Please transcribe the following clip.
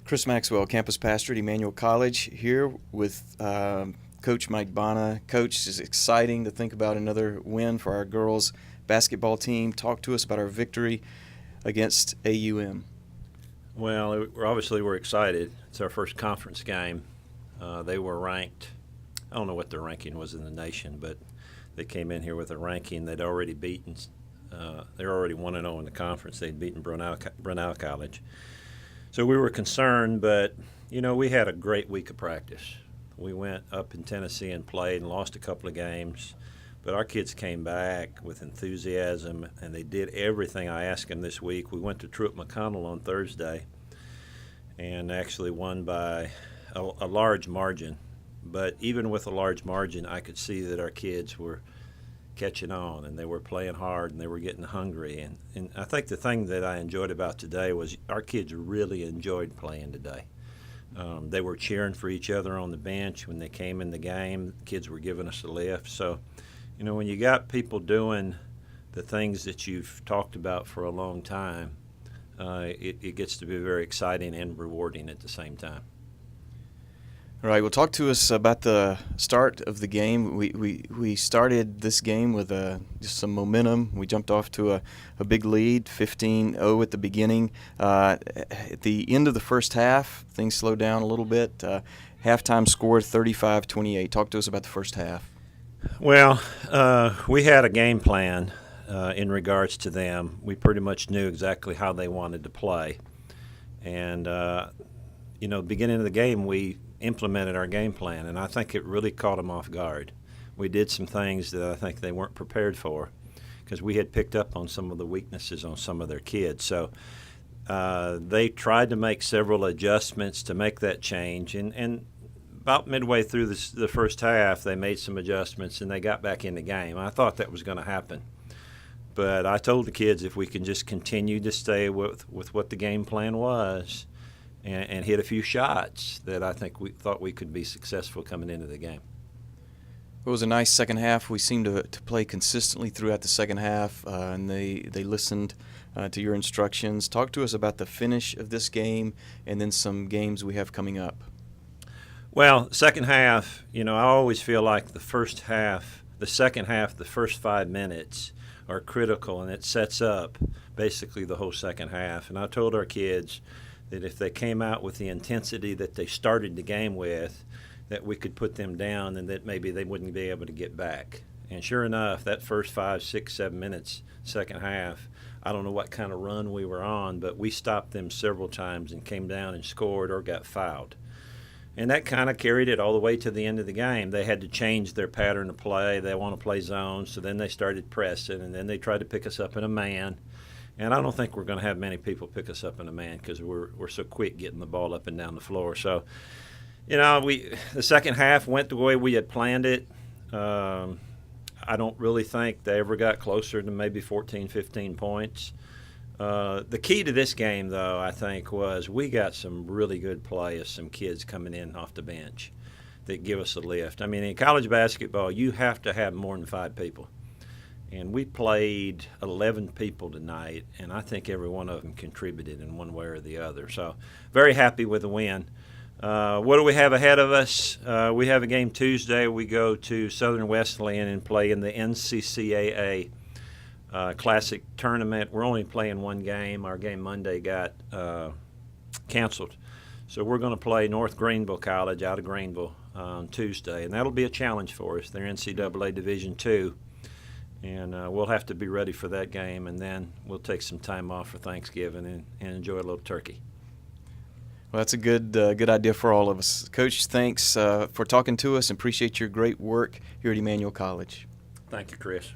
Chris Maxwell, campus pastor at Emmanuel College, here with Coach Mike Bonna. Coach, it's exciting to think about another win for our girls basketball team. Talk to us about our victory against AUM. Well, we're excited. It's our first conference game. They were ranked. I don't know what their ranking was in the nation, but they came in here with a ranking. They'd already beaten. They're already 1-0 in the conference. They'd beaten Brunel College. So we were concerned, but, we had a great week of practice. We went up in Tennessee and played and lost a couple of games, but our kids came back with enthusiasm, and they did everything I asked them this week. We went to Truett McConnell on Thursday and actually won by a large margin. But even with a large margin, I could see that our kids were catching on, and they were playing hard, and they were getting hungry. And I think the thing that I enjoyed about today was our kids really enjoyed playing today. They were cheering for each other on the bench when they came in the game. The kids were giving us a lift. So, when you got people doing the things that you've talked about for a long time, it gets to be very exciting and rewarding at the same time. All right, well, talk to us about the start of the game. We started this game with just some momentum. We jumped off to a big lead, 15-0 at the beginning. At the end of the first half, things slowed down a little bit. Halftime score 35-28. Talk to us about the first half. Well, we had a game plan in regards to them. We pretty much knew exactly how they wanted to play. And, beginning of the game, we implemented our game plan, and I think it really caught them off guard. We did some things that I think they weren't prepared for because we had picked up on some of the weaknesses on some of their kids. So they tried to make several adjustments to make that change, and about midway through the first half, they made some adjustments, and they got back in the game. I thought that was going to happen. But I told the kids if we can just continue to stay with what the game plan was, and hit a few shots, that I think we thought we could be successful coming into the game. It was a nice second half. We seemed to play consistently throughout the second half, and they listened to your instructions. Talk to us about the finish of this game and then some games we have coming up. Well, second half, I always feel like the second half, the first 5 minutes are critical, and it sets up basically the whole second half. And I told our kids that if they came out with the intensity that they started the game with, that we could put them down and that maybe they wouldn't be able to get back. And sure enough, that first 5, 6, 7 minutes, second half, I don't know what kind of run we were on, but we stopped them several times and came down and scored or got fouled. And that kind of carried it all the way to the end of the game. They had to change their pattern of play. They want to play zone, so then they started pressing, and then they tried to pick us up in a man. And I don't think we're going to have many people pick us up in a man because we're so quick getting the ball up and down the floor. So, the second half went the way we had planned it. I don't really think they ever got closer to maybe 14, 15 points. The key to this game, though, I think, was we got some really good play of some kids coming in off the bench that give us a lift. I mean, in college basketball, you have to have more than 5 people. And we played 11 people tonight, and I think every one of them contributed in one way or the other. So very happy with the win. What do we have ahead of us? We have a game Tuesday. We go to Southern Wesleyan and play in the NCCAA Classic Tournament. We're only playing one game. Our game Monday got canceled. So we're going to play North Greenville College out of Greenville on Tuesday, and that'll be a challenge for us. They're NCAA Division II. And we'll have to be ready for that game, and then we'll take some time off for Thanksgiving and enjoy a little turkey. Well, that's a good idea for all of us. Coach, thanks for talking to us and appreciate your great work here at Emmanuel College. Thank you, Chris.